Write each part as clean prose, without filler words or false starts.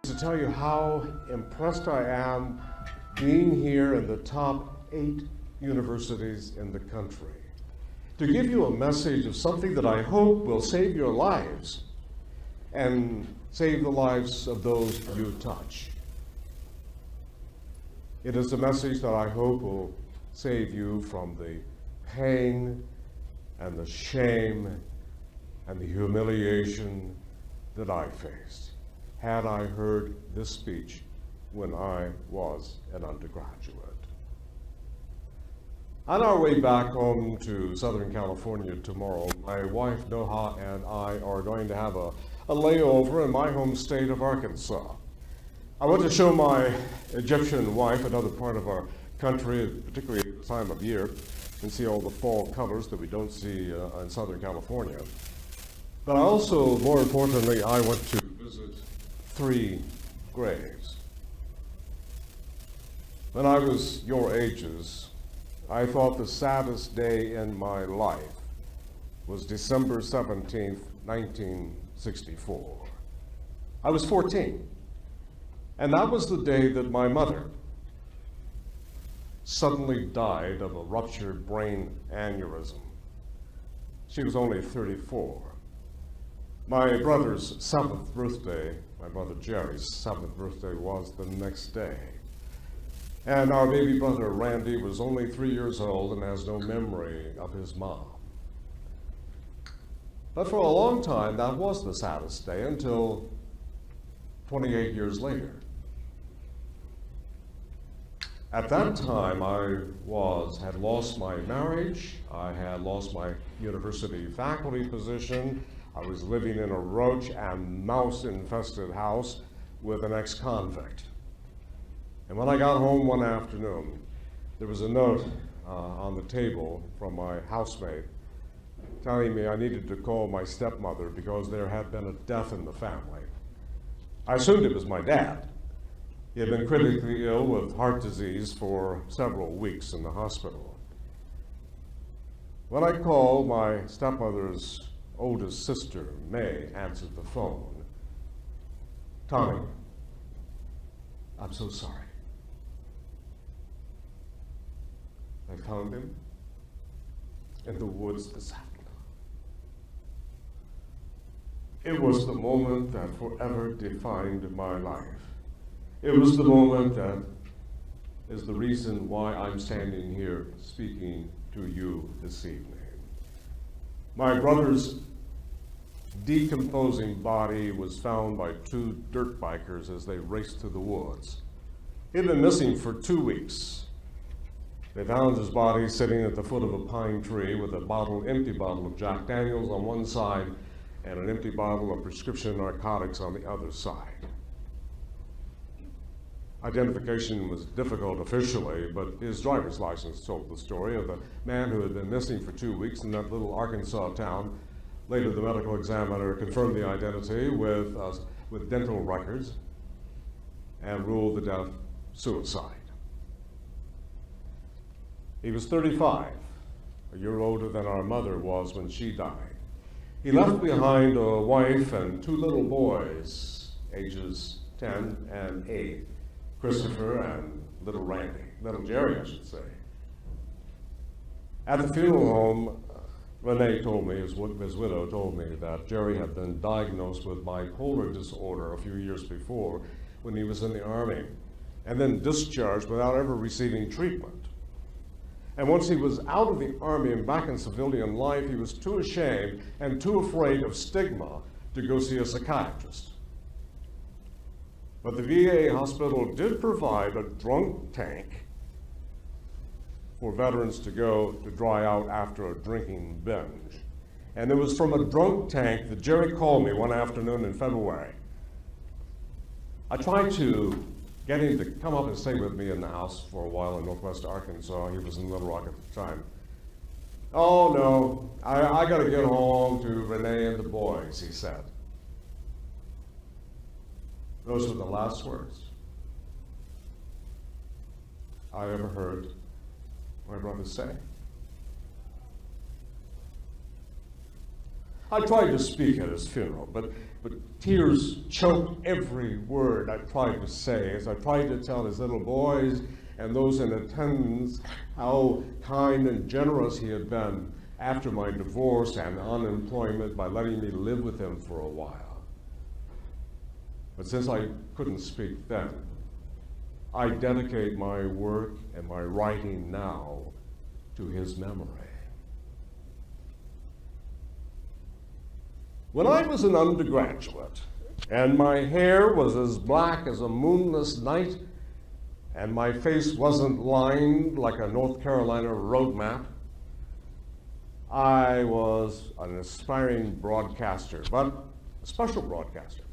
To tell you how impressed I am being here in the top 8 universities in the country. To give you a message of something that I hope will save your lives and save the lives of those you touch. It is a message that I hope will save you from the pain and the shame and the humiliation that I faced had I heard this speech when I was an undergraduate. On our way back home to Southern California tomorrow, my wife Noha and I are going to have a layover in my home state of Arkansas. I want to show my Egyptian wife another part of our country, particularly at this time of year, and see all the fall colors that we don't see in Southern California. But also, more importantly, I want to visit 3 graves. When I was your ages, I thought the saddest day in my life was December 17th, 1964. I was 14, and that was the day that my mother suddenly died of a ruptured brain aneurysm. She was only 34. My brother's 7th birthday, my brother Jerry's 7th birthday, was the next day. And our baby brother Randy was only 3 years old and has no memory of his mom. But for a long time, that was the saddest day until 28 years later. At that time, I had lost my marriage, I had lost my university faculty position, I was living in a roach and mouse-infested house with an ex-convict. And when I got home one afternoon, there was a note on the table from my housemate telling me I needed to call my stepmother because there had been a death in the family. I assumed it was my dad. He had been critically ill with heart disease for several weeks in the hospital. When I called, my stepmother's oldest sister, May, answered the phone. "Tommy, I'm so sorry. I found him in the woods this afternoon." It was the moment that forever defined my life. It was the moment that is the reason why I'm standing here speaking to you this evening. My brother's decomposing body was found by 2 dirt bikers as they raced through the woods. He'd been missing for 2 weeks. They found his body sitting at the foot of a pine tree with an empty bottle of Jack Daniels on one side and an empty bottle of prescription narcotics on the other side. Identification was difficult officially, but his driver's license told the story of the man who had been missing for 2 weeks in that little Arkansas town. Later, the medical examiner confirmed the identity with dental records and ruled the death suicide. He was 35, a year older than our mother was when she died. He left behind a wife and 2 little boys, ages 10 and 8, Christopher and little Randy, little Jerry, I should say. At the funeral home, Renee told me, his widow told me, that Jerry had been diagnosed with bipolar disorder a few years before when he was in the Army, and then discharged without ever receiving treatment. And once he was out of the Army and back in civilian life, he was too ashamed and too afraid of stigma to go see a psychiatrist. But the VA hospital did provide a drunk tank for veterans to go to dry out after a drinking binge. And it was from a drunk tank that Jerry called me one afternoon in February. I tried to get him to come up and stay with me in the house for a while in Northwest Arkansas. He was in Little Rock at the time. "Oh no, I gotta get home to Renee and the boys," he said. Those were the last words I ever heard my brother say. I tried to speak at his funeral, but tears choked every word I tried to say as I tried to tell his little boys and those in attendance how kind and generous he had been after my divorce and unemployment by letting me live with him for a while. But since I couldn't speak then, I dedicate my work and my writing now to his memory. When I was an undergraduate and my hair was as black as a moonless night and my face wasn't lined like a North Carolina road map, I was an aspiring broadcaster, but a special broadcaster.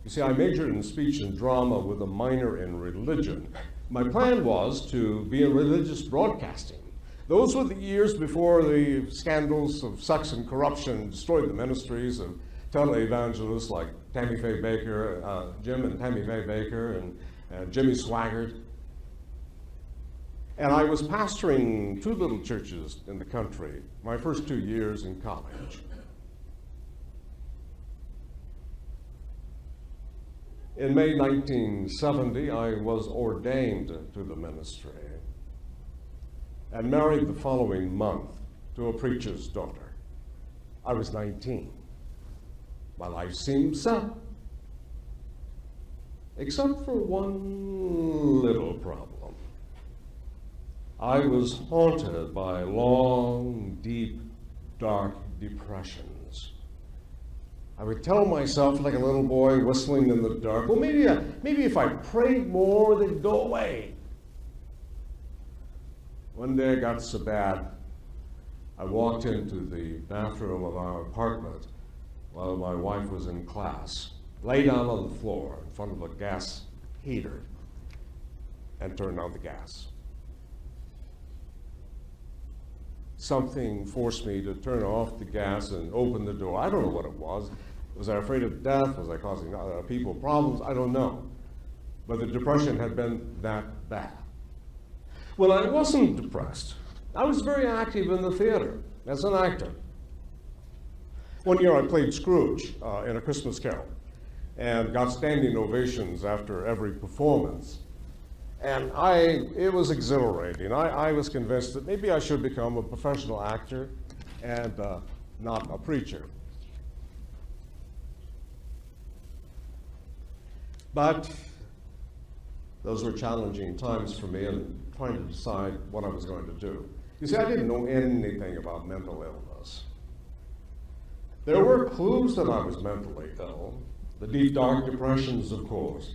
You see, I majored in speech and drama with a minor in religion. My plan was to be in religious broadcasting. Those were the years before the scandals of sex and corruption destroyed the ministries of televangelists like Tammy Faye Baker, Jim and Tammy Faye Baker, and Jimmy Swaggart. And I was pastoring 2 little churches in the country my first 2 years in college. In May 1970, I was ordained to the ministry and married the following month to a preacher's daughter. I was 19. My life seemed set, except for one little problem. I was haunted by long, deep, dark depressions. I would tell myself like a little boy whistling in the dark, well, maybe if I prayed more, they'd go away. One day it got so bad, I walked into the bathroom of our apartment while my wife was in class, lay down on the floor in front of a gas heater, and turned on the gas. Something forced me to turn off the gas and open the door. I don't know what it was. Was I afraid of death? Was I causing people problems? I don't know. But the depression had been that bad. Well, I wasn't depressed. I was very active in the theater as an actor. One year I played Scrooge in A Christmas Carol and got standing ovations after every performance. And it was exhilarating. I was convinced that maybe I should become a professional actor and not a preacher. But those were challenging times for me in trying to decide what I was going to do. You see, I didn't know anything about mental illness. There were clues that I was mentally ill, the deep, dark depressions, of course.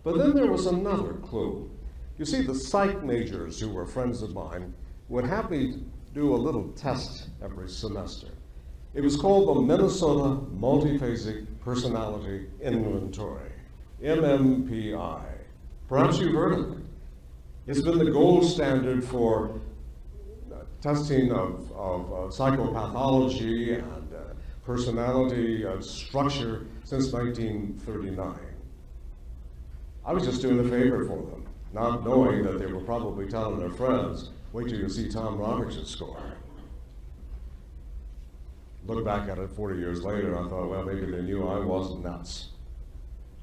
But then there was another clue. You see, the psych majors who were friends of mine would have me do a little test every semester. It was called the Minnesota Multiphasic Personality Inventory, MMPI. Perhaps you've heard of it. It's been the gold standard for testing of psychopathology and personality structure since 1939. I was just doing a favor for them, not knowing that they were probably telling their friends, wait till you see Tom Roberts' score. Look back at it 40 years later, I thought, well, maybe they knew I wasn't nuts.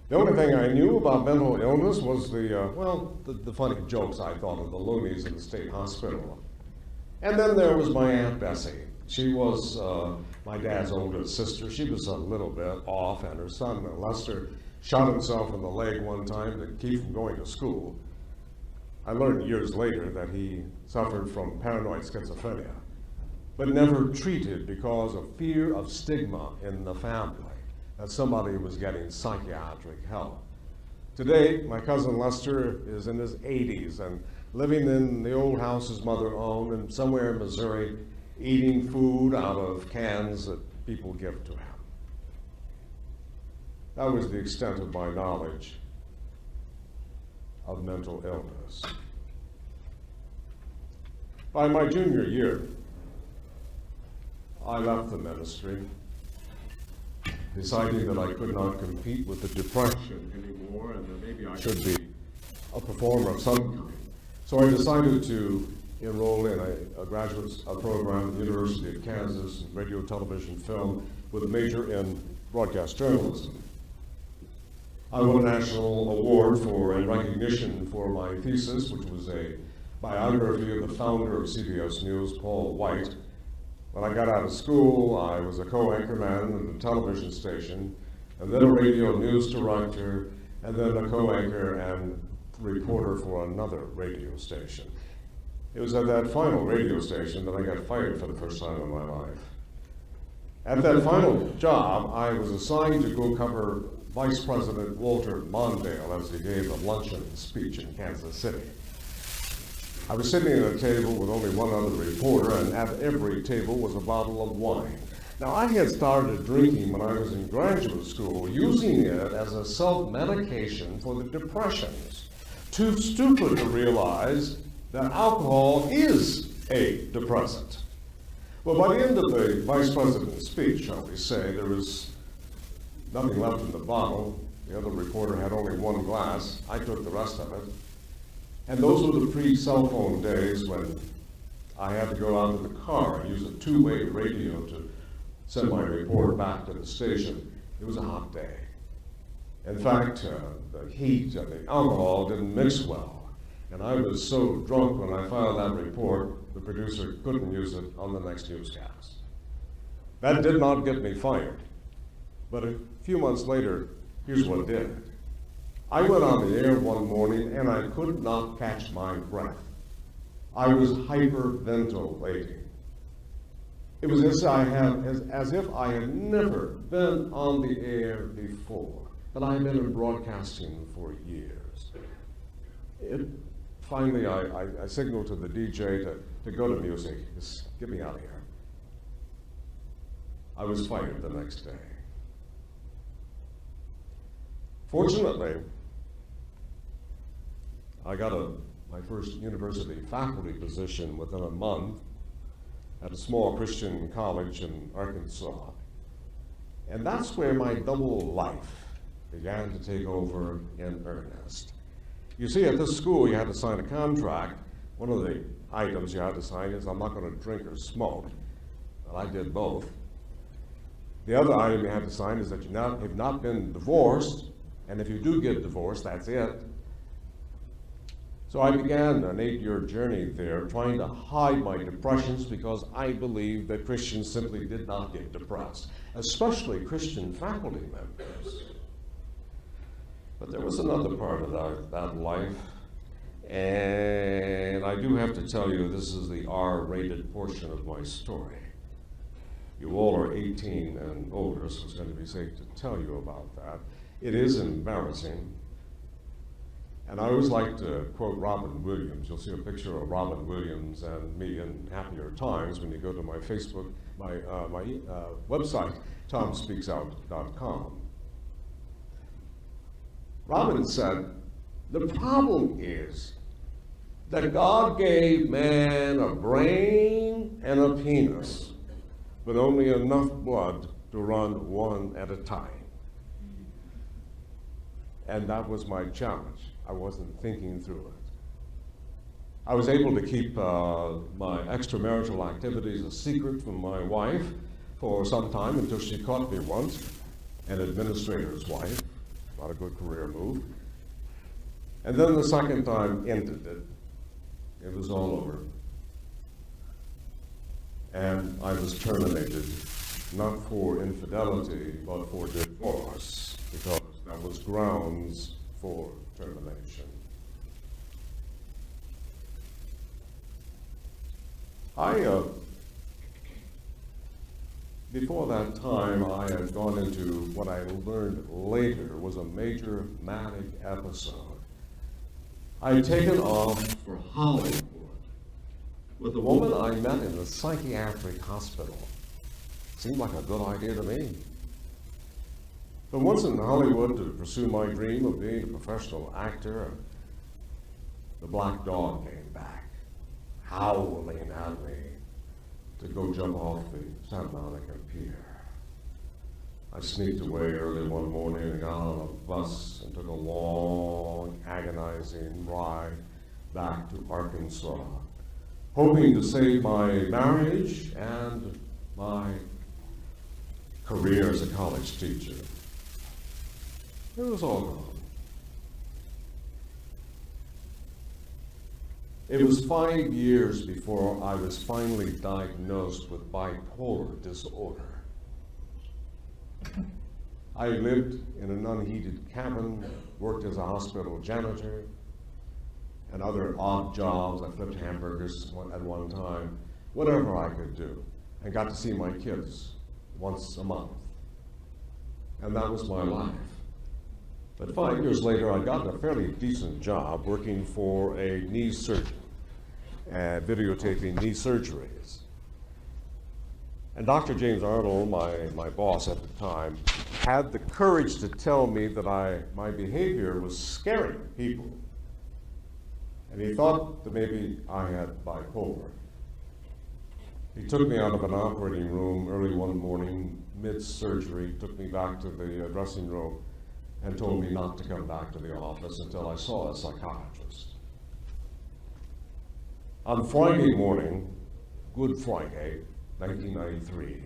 The only thing I knew about mental illness was the funny jokes I thought of the loonies in the state hospital. And then there was my Aunt Bessie. She was my dad's older sister. She was a little bit off, and her son, Lester, shot himself in the leg one time to keep from going to school. I learned years later that he suffered from paranoid schizophrenia, but never treated because of fear of stigma in the family, that somebody was getting psychiatric help. Today, my cousin Lester is in his 80s and living in the old house his mother owned and somewhere in Missouri, eating food out of cans that people give to him. That was the extent of my knowledge of mental illness. By my junior year, I left the ministry, deciding that I could not compete with the depression anymore and that maybe I should be a performer of some kind. So I decided to enroll in a graduate program at the University of Kansas in radio, television, film, with a major in broadcast journalism. I won a national award for and recognition for my thesis, which was a biography of the founder of CBS News, Paul White. When I got out of school, I was a co-anchorman at a television station, and then a radio news director, and then a co-anchor and reporter for another radio station. It was at that final radio station that I got fired for the first time in my life. At that final job, I was assigned to go cover Vice President Walter Mondale as he gave a luncheon speech in Kansas City. I was sitting at a table with only one other reporter, and at every table was a bottle of wine. Now, I had started drinking when I was in graduate school, using it as a self-medication for the depressions. Too stupid to realize that alcohol is a depressant. Well, by the end of the vice president's speech, shall we say, there was nothing left in the bottle. The other reporter had only one glass. I took the rest of it. And those were the pre-cell phone days when I had to go out to the car and use a two-way radio to send my report back to the station. It was a hot day. In fact, the heat and the alcohol didn't mix well. And I was so drunk when I filed that report, the producer couldn't use it on the next newscast. That did not get me fired. But a few months later, here's what did. I went on the air one morning and I could not catch my breath. I was hyperventilating. It was as if I had never been on the air before, but I had been in broadcasting for years. Finally, I signaled to the DJ to go to music. Just get me out of here. I was fired the next day. Fortunately, I got my first university faculty position within a month at a small Christian college in Arkansas. And that's where my double life began to take over in earnest. You see, at this school, you had to sign a contract. One of the items you had to sign is, I'm not going to drink or smoke. Well, I did both. The other item you had to sign is that you have not been divorced, and if you do get divorced, that's it. So I began an 8-year journey there trying to hide my depressions because I believed that Christians simply did not get depressed, especially Christian faculty members. But there was another part of that life, and I do have to tell you this is the R-rated portion of my story. You all are 18 and older, so it's going to be safe to tell you about that. It is embarrassing. And I always like to quote Robin Williams. You'll see a picture of Robin Williams and me in happier times when you go to my Facebook, my website, tomspeaksout.com. Robin said, the problem is that God gave man a brain and a penis, but only enough blood to run one at a time. And that was my challenge. I wasn't thinking through it. I was able to keep my extramarital activities a secret from my wife for some time until she caught me once, an administrator's wife, not a good career move. And then the second time ended it. It was all over. And I was terminated, not for infidelity, but for divorce, because that was grounds for termination. Before that time, I had gone into what I learned later was a major manic episode. I had taken off for Hollywood with a woman I met in a psychiatric hospital. Seemed like a good idea to me. But once in Hollywood to pursue my dream of being a professional actor, the black dog came back, howling at me to go jump off the Santa Monica Pier. I sneaked away early one morning and got on a bus and took a long, agonizing ride back to Arkansas, hoping to save my marriage and my career as a college teacher. It was all gone. It was 5 years before I was finally diagnosed with bipolar disorder. I lived in an unheated cabin, worked as a hospital janitor, and other odd jobs. I flipped hamburgers at one time, whatever I could do, and got to see my kids once a month. And that was my life. But 5 years later, I got a fairly decent job working for a knee surgeon, videotaping knee surgeries. And Dr. James Arnold, my boss at the time, had the courage to tell me that my behavior was scaring people. And he thought that maybe I had bipolar. He took me out of an operating room early one morning, mid-surgery, took me back to the dressing room, and told me not to come back to the office until I saw a psychiatrist. On Friday morning, Good Friday, 1993,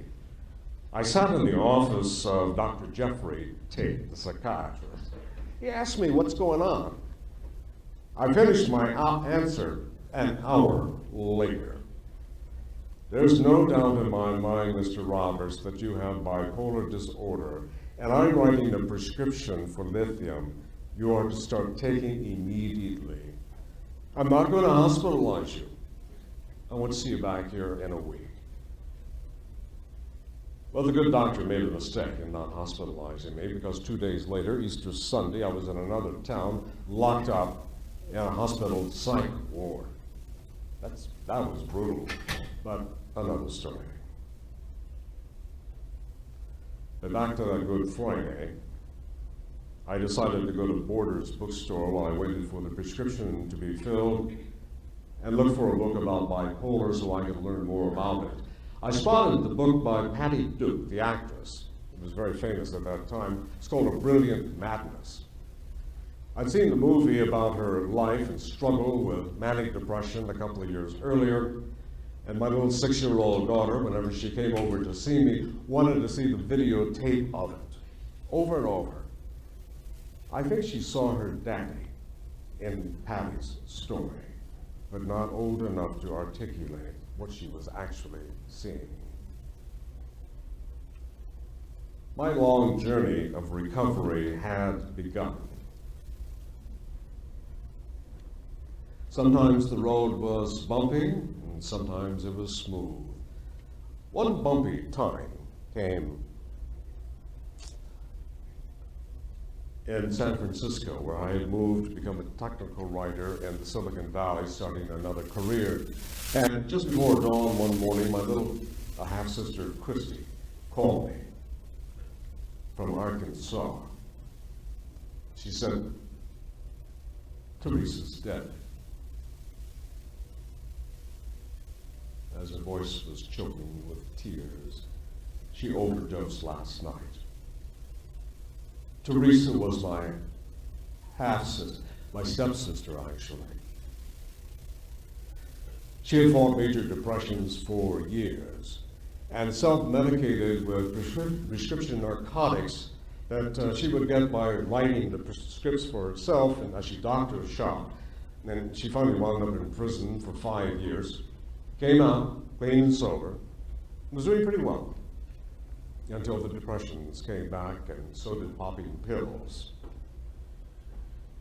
I sat in the office of Dr. Jeffrey Tate, the psychiatrist. He asked me, "What's going on?" I finished my answer an hour later. "There's no doubt in my mind, Mr. Roberts, that you have bipolar disorder, and I'm writing a prescription for lithium you are to start taking immediately. I'm not going to hospitalize you. I want to see you back here in a week." Well, the good doctor made a mistake in not hospitalizing me, because 2 days later, Easter Sunday, I was in another town, locked up in a hospital psych ward. That was brutal, but another story. But back to that Good Friday, I decided to go to Borders bookstore while I waited for the prescription to be filled and look for a book about bipolar so I could learn more about it. I spotted the book by Patty Duke, the actress. It was very famous at that time. It's called A Brilliant Madness. I'd seen the movie about her life and struggle with manic depression a couple of years earlier, and my little 6-year-old daughter, whenever she came over to see me, wanted to see the videotape of it, over and over. I think she saw her daddy in Patty's story, but not old enough to articulate what she was actually seeing. My long journey of recovery had begun. Sometimes the road was bumpy, and sometimes it was smooth. One bumpy time came in San Francisco, where I had moved to become a technical writer in the Silicon Valley, starting another career. And just before dawn one morning, my little half-sister, Christy, called me from Arkansas. She said, "Teresa's dead." As her voice was choking with tears, she overdosed last night. Teresa was my half-sister, my stepsister, actually. She had fought major depressions for years and self-medicated with prescription narcotics that she would get by writing the scripts for herself and as she doctor shop. And she finally wound up in prison for 5 years, came out clean and sober, was doing pretty well, until the depressions came back, and so did popping pills.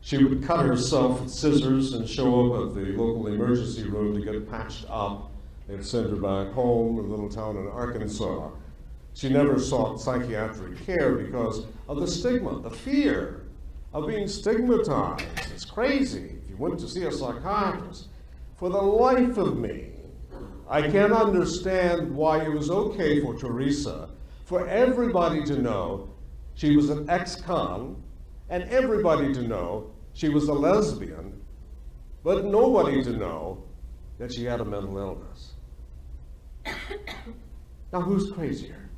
She would cut herself with scissors and show up at the local emergency room to get patched up. They'd send her back home, a little town in Arkansas. She never sought psychiatric care because of the stigma, the fear of being stigmatized. It's crazy if you went to see a psychiatrist. For the life of me, I can't understand why it was okay for Teresa for everybody to know she was an ex-con, and everybody to know she was a lesbian, but nobody to know that she had a mental illness. Now, who's crazier?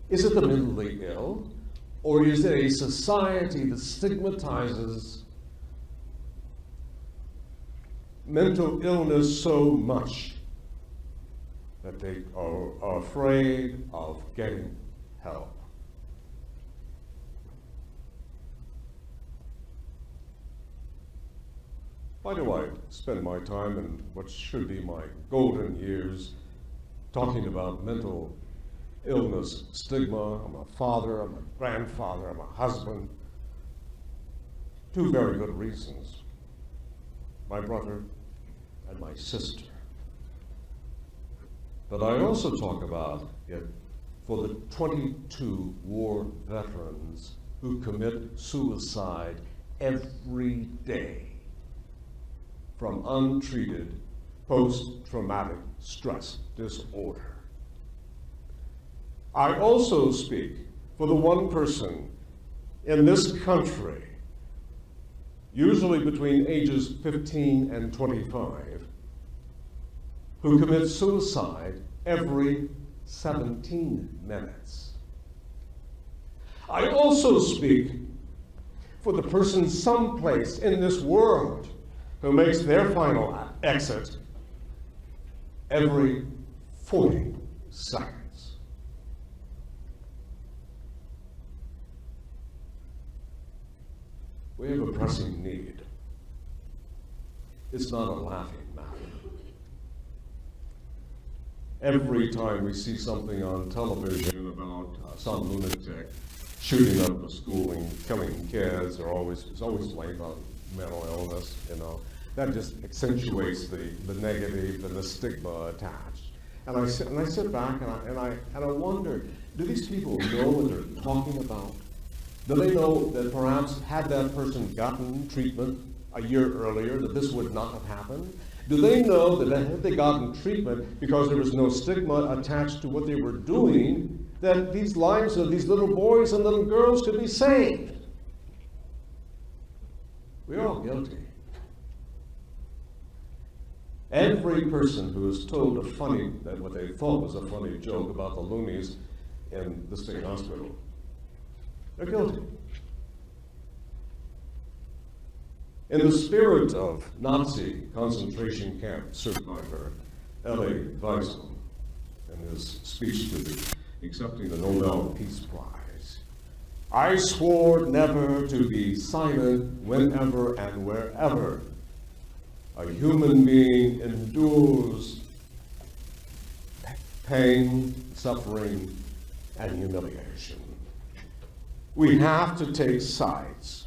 Is it the mentally ill, or is it a society that stigmatizes mental illness so much that they are afraid of getting help? Why do I spend my time in what should be my golden years talking about mental illness, stigma? I'm a father, I'm a grandfather, I'm a husband. Two very good reasons. My brother and my sister. But I also talk about it for the 22 war veterans who commit suicide every day from untreated post-traumatic stress disorder. I also speak for the one person in this country, usually between ages 15 and 25, who commits suicide every 17 minutes. I also speak for the person someplace in this world who makes their final exit every 40 seconds. We have a pressing need. It's not a laughing matter. Every time we see something on television about some lunatic shooting up a school and killing kids, it's always blamed on mental illness, you know. That just accentuates the negative and the stigma attached. And I sit back and I wonder, do these people know what they're talking about? Do they know that perhaps had that person gotten treatment a year earlier, that this would not have happened? Do they know that had they gotten treatment because there was no stigma attached to what they were doing, that these lives of these little boys and little girls could be saved? We're all guilty. Every person who is told what they thought was a funny joke about the loonies in the state hospital, they're guilty. In the spirit of Nazi concentration camp survivor Elie Wiesel, in his speech to the accepting the Nobel Peace Prize, I swore never to be silent whenever and wherever a human being endures pain, suffering, and humiliation. We have to take sides.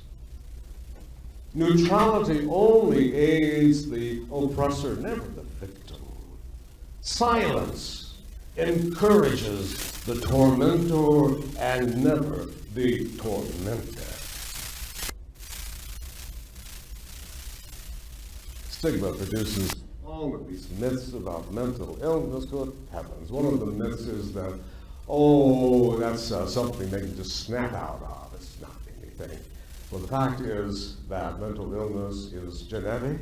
Neutrality only aids the oppressor, never the victim. Silence encourages the tormentor and never the tormented. Stigma produces all of these myths about mental illness. Good heavens. One of the myths is that, that's something they can just snap out of. It's not anything. Well, the fact is that mental illness is genetic,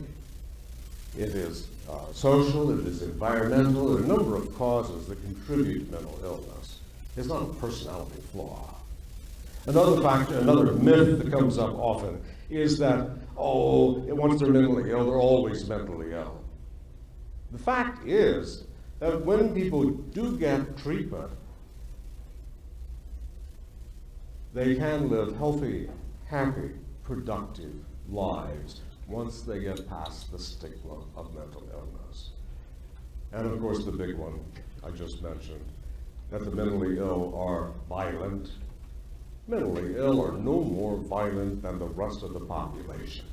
it is social, it is environmental, there are a number of causes that contribute to mental illness. It's not a personality flaw. Another factor, another myth that comes up often is that, once they're mentally ill, they're always mentally ill. The fact is that when people do get treatment, they can live healthy, happy, productive lives once they get past the stigma of mental illness. And of course, the big one I just mentioned, that the mentally ill are violent. Mentally ill are no more violent than the rest of the population.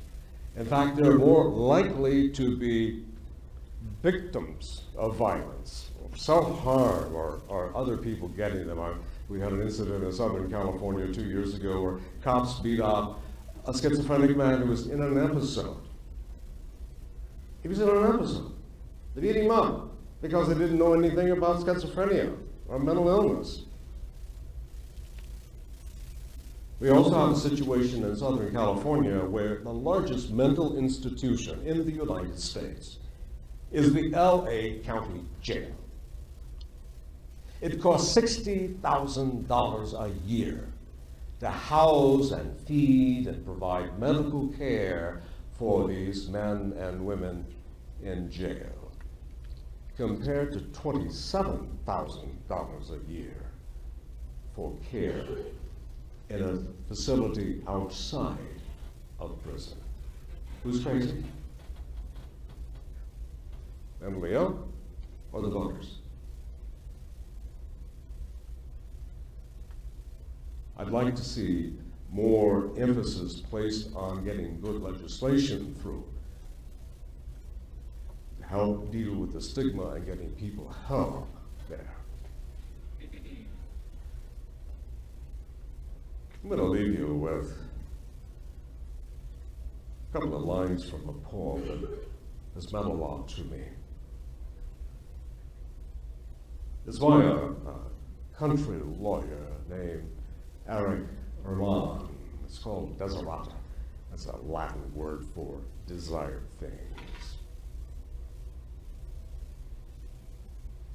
In fact, they're more likely to be victims of violence, self-harm, or other people getting them. We had an incident in Southern California 2 years ago where cops beat up a schizophrenic man who was in an episode. He was in an episode. They beat him up because they didn't know anything about schizophrenia or mental illness. We also have a situation in Southern California where the largest mental institution in the United States is the LA County Jail. It costs $60,000 a year to house and feed and provide medical care for these men and women in jail, compared to $27,000 a year for care in a facility outside of prison. Who's crazy? mentally ill or the voters? I'd like to see more emphasis placed on getting good legislation through to help deal with the stigma and getting people help there. I'm going to leave you with a couple of lines from a poem that has meant a lot to me. It's by a country lawyer named Eric Erman. It's called Desiderata. That's a Latin word for desired things.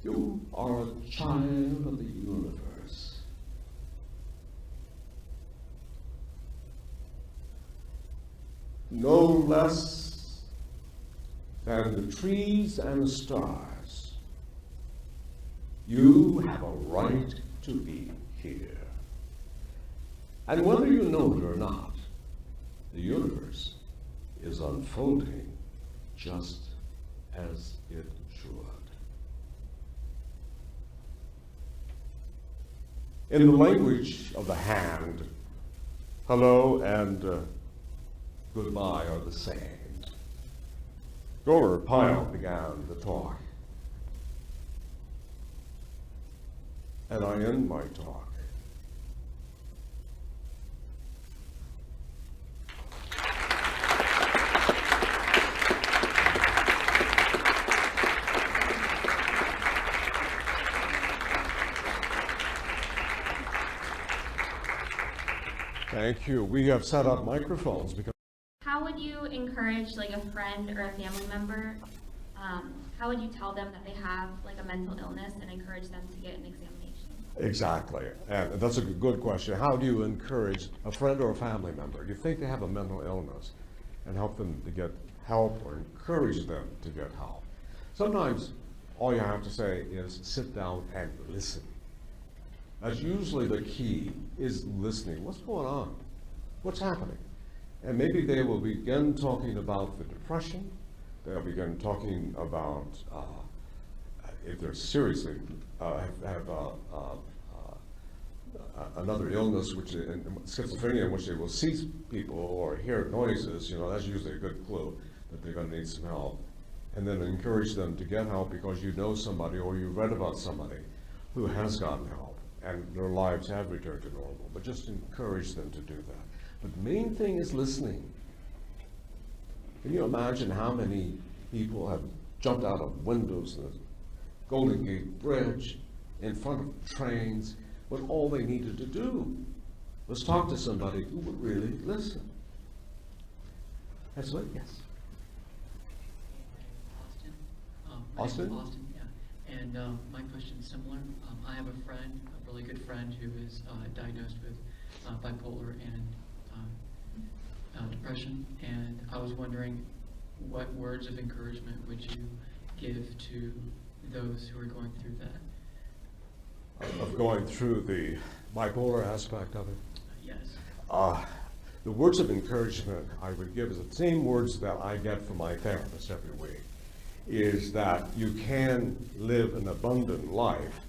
You are a child of the universe. No less than the trees and the stars. You have a right to be here. And whether you know it or not, the universe is unfolding just as it should. In the language of the hand, hello and goodbye are the same. Gomer Pyle began the talk, and I end my talk. Thank you. We have set up microphones because. How would you encourage like a friend or a family member? How would you tell them that they have like a mental illness and encourage them to get an examination? Exactly, and that's a good question. How do you encourage a friend or a family member? You think they have a mental illness and help them to get help or encourage them to get help? Sometimes all you have to say is sit down and listen. That's usually the key, is listening. What's going on? What's happening? And maybe they will begin talking about the depression. They'll begin talking about if they're seriously have another illness, which schizophrenia, in which they will see people or hear noises. You know, that's usually a good clue that they're going to need some help. And then encourage them to get help because you know somebody or you read about somebody who has gotten help and their lives have returned to normal. But just encourage them to do that. But the main thing is listening. Can you imagine how many people have jumped out of windows in the Golden Gate Bridge, in front of trains, when all they needed to do was talk to somebody who would really listen? That's what, yes. Austin? Austin? Austin, yeah. And my question is similar. I have a friend, a really good friend, who is diagnosed with bipolar and depression. And I was wondering, what words of encouragement would you give to those who are going through that? Of going through the bipolar aspect of it? Yes. The words of encouragement I would give is the same words that I get from my therapist every week, is that you can live an abundant life,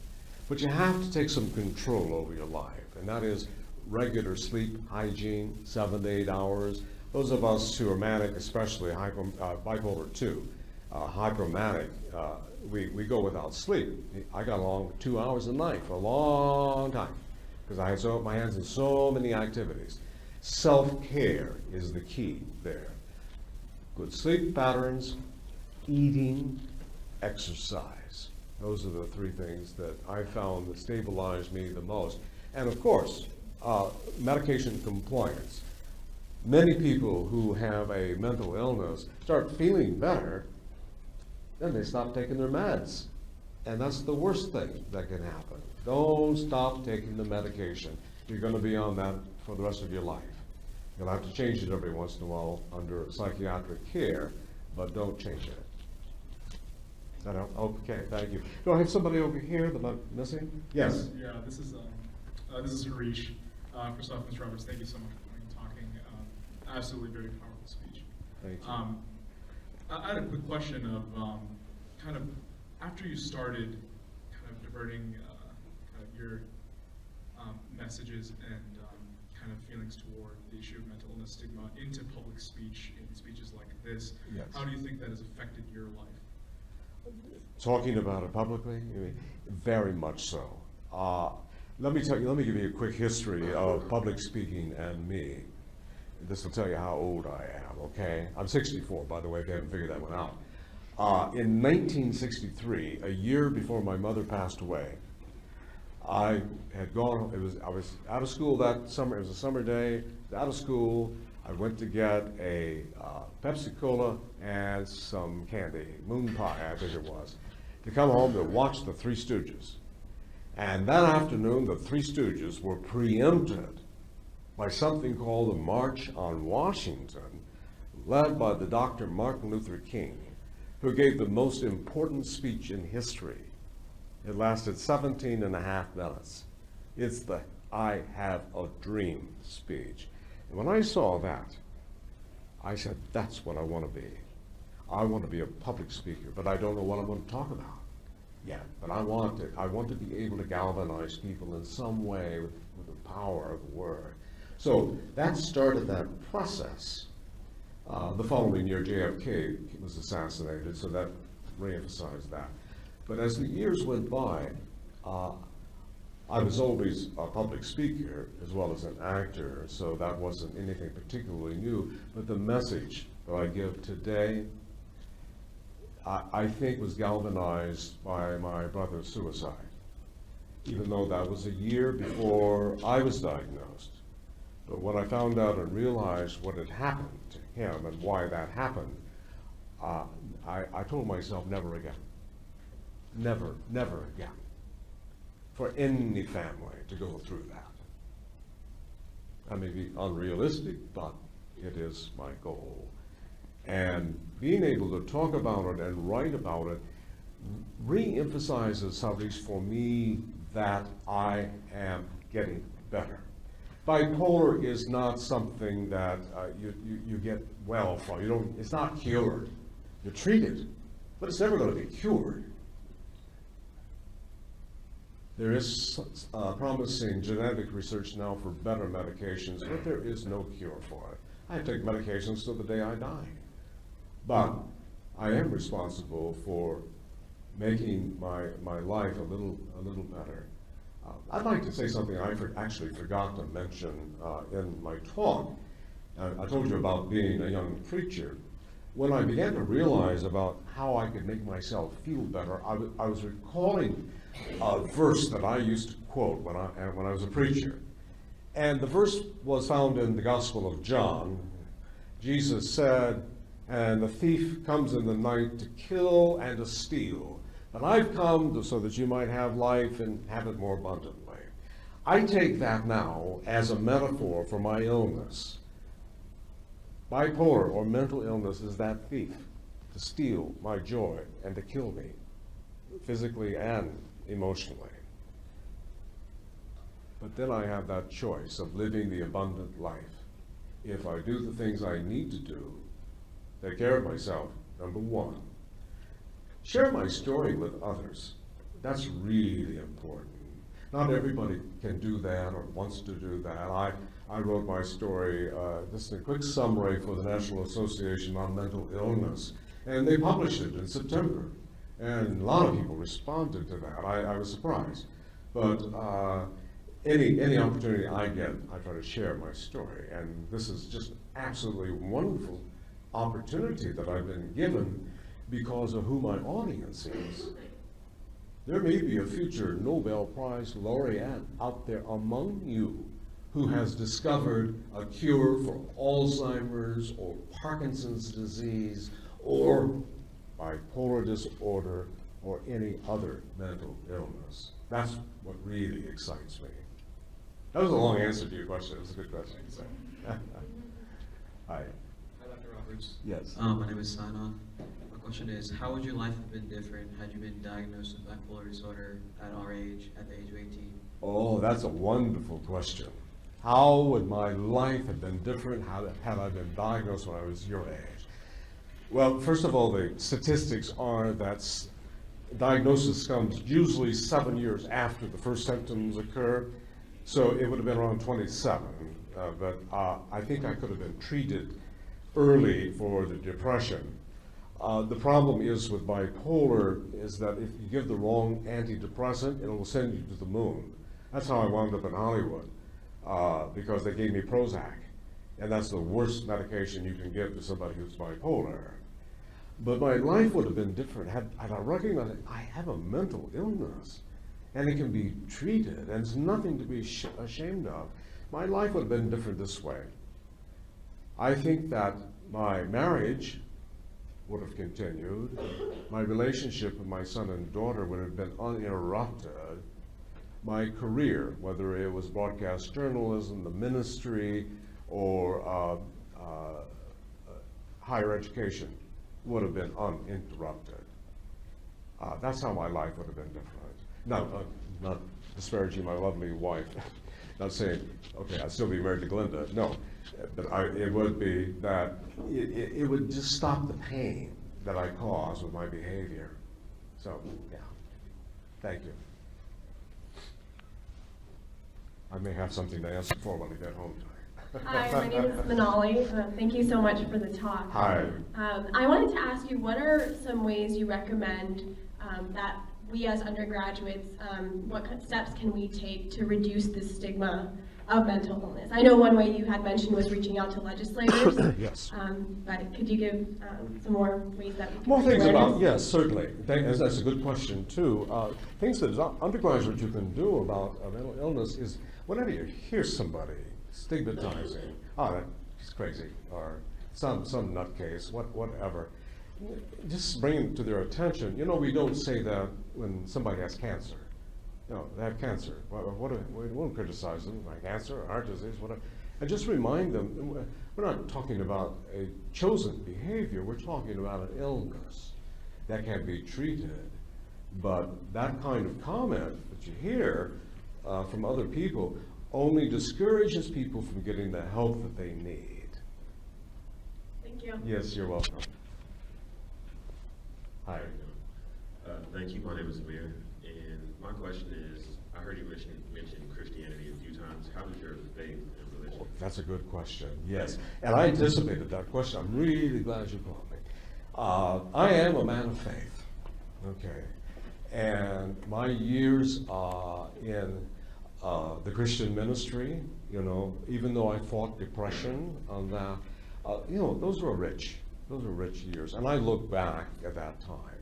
but you have to take some control over your life, and that is regular sleep hygiene, 7 to 8 hours. Those of us who are manic, especially bipolar 2, hypomanic, we go without sleep. I got along with 2 hours a night for a long time because I had my hands in so many activities. Self-care is the key there. Good sleep patterns, eating, exercise. Those are the three things that I found that stabilized me the most. And of course, medication compliance. Many people who have a mental illness start feeling better, then they stop taking their meds. And that's the worst thing that can happen. Don't stop taking the medication. You're going to be on that for the rest of your life. You'll have to change it every once in a while under psychiatric care, but don't change it. Is that help? Okay, thank you. Do I have somebody over here that I'm missing? Yes. Yeah, this is Harish. First off, Ms. Roberts, thank you so much for coming and talking. Absolutely very powerful speech. Thank you. I had a quick question of kind of after you started kind of diverting kind of your messages and kind of feelings toward the issue of mental illness stigma into public speech in speeches like this, Yes. how do you think that has affected your life? Talking about it publicly, I mean, very much so. Let me give you a quick history of public speaking and me. This will tell you how old I am, okay? I'm 64, by the way, if you haven't figured that one out. In 1963, a year before my mother passed away, I had gone, I was out of school that summer, it was a summer day, out of school. I went to get a Pepsi-Cola and some candy, moon pie, I think it was, to come home to watch the Three Stooges. And that afternoon, the Three Stooges were preempted by something called the March on Washington, led by the Dr. Martin Luther King, who gave the most important speech in history. It lasted 17 and a half minutes. It's the I Have a Dream speech. And when I saw that, I said, that's what I want to be. I want to be a public speaker, but I don't know what I'm going to talk about yet. But I want to be able to galvanize people in some way with the power of the word. So that started that process. The following year, JFK was assassinated, so that reemphasized that. But as the years went by, I was always a public speaker as well as an actor, so that wasn't anything particularly new. But the message that I give today, I think was galvanized by my brother's suicide, even though that was a year before I was diagnosed. But when I found out and realized what had happened to him and why that happened, I told myself never again. Never, never again. For any family to go through that. That may be unrealistic, but it is my goal. And being able to talk about it and write about it re-emphasizes, at least for me, that I am getting better. Bipolar is not something that you get well from. It's not cured. You're treated, but it's never going to be cured. There is promising genetic research now for better medications, but there is no cure for it. I take medications till the day I die. But I am responsible for making my life a little better. I'd like to say something I actually forgot to mention in my talk. I told you about being a young preacher. When I began to realize about how I could make myself feel better, I was recalling a verse that I used to quote when I was a preacher. And the verse was found in the Gospel of John. Jesus said, "And the thief comes in the night to kill and to steal. But I've come so that you might have life and have it more abundantly." I take that now as a metaphor for my illness. Bipolar or mental illness is that thief, to steal my joy and to kill me, physically and emotionally. But then I have that choice of living the abundant life. If I do the things I need to do, take care of myself, number one. Share my story with others. That's really important. Not everybody can do that or wants to do that. I wrote my story, just a quick summary for the National Association on Mental Illness, and they published it in September. And a lot of people responded to that. I was surprised. But any opportunity I get, I try to share my story. And this is just absolutely wonderful opportunity that I've been given because of who my audience is. There may be a future Nobel Prize laureate out there among you who has discovered a cure for Alzheimer's or Parkinson's disease or bipolar disorder or any other mental illness. That's what really excites me. That was a long answer to your question. It was a good question. Hi. Hi, Dr. Roberts. Yes. My name is Sanon. My question is, how would your life have been different had you been diagnosed with bipolar disorder at our age, at the age of 18? Oh, that's a wonderful question. How would my life have been different had I been diagnosed when I was your age? Well, first of all, the statistics are that diagnosis comes usually 7 years after the first symptoms occur. So it would have been around 27, but I think I could have been treated early for the depression. The problem is with bipolar is that if you give the wrong antidepressant, it will send you to the moon. That's how I wound up in Hollywood, because they gave me Prozac. And that's the worst medication you can give to somebody who's bipolar. But my life would have been different had I recognized that I have a mental illness and it can be treated and it's nothing to be ashamed of. My life would have been different this way. I think that my marriage would have continued. My relationship with my son and daughter would have been uninterrupted. My career, whether it was broadcast journalism, the ministry, or higher education, would have been uninterrupted. That's how my life would have been different. Now, not disparaging my lovely wife, not saying, okay, I'd still be married to Glinda, no. But it would be that, it would just stop the pain that I caused with my behavior. So, yeah, thank you. I may have something to answer for when I get home tonight. Hi, my name is Manali. Thank you so much for the talk. Hi. I wanted to ask you, what are some ways you recommend that we as undergraduates, what steps can we take to reduce the stigma of mental illness? I know one way you had mentioned was reaching out to legislators. Yes. But could you give some more ways that we can More raise things awareness? about, yes, certainly. That's a good question, too. Things that undergraduates you can do about mental illness is whenever you hear somebody stigmatizing, that's crazy, or some nutcase, whatever, just bring it to their attention. You know, we don't say that when somebody has cancer. No, they have cancer. We won't criticize them, like cancer, heart disease, whatever. And just remind them, we're not talking about a chosen behavior, we're talking about an illness that can be treated. But that kind of comment that you hear from other people only discourages people from getting the help that they need. Thank you. Yes, you're welcome. Hi. Thank you. My name is Amir, and my question is, I heard you mention Christianity a few times. How does your faith and religion? That's a good question, yes. And I anticipated that question. I'm really glad you called me. I am a man of faith, okay? And my years in the Christian ministry, you know, even though I fought depression on that, you know, those were rich years. And I look back at that time.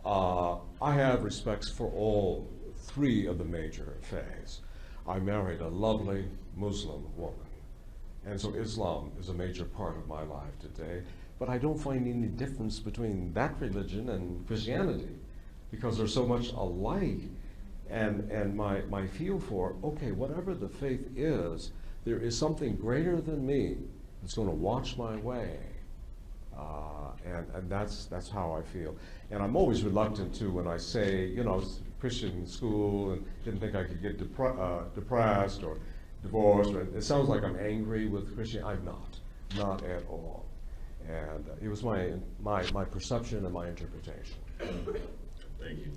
I have respects for all three of the major faiths. I married a lovely Muslim woman. And so Islam is a major part of my life today. But I don't find any difference between that religion and Christianity because they're so much alike. And my feel for, okay, whatever the faith is, there is something greater than me that's going to watch my way. And that's how I feel. And I'm always reluctant to when I say, you know, I was Christian school and didn't think I could get depressed or divorced. Or, it sounds like I'm angry with Christian. I'm not at all. And it was my perception and my interpretation. Thank you.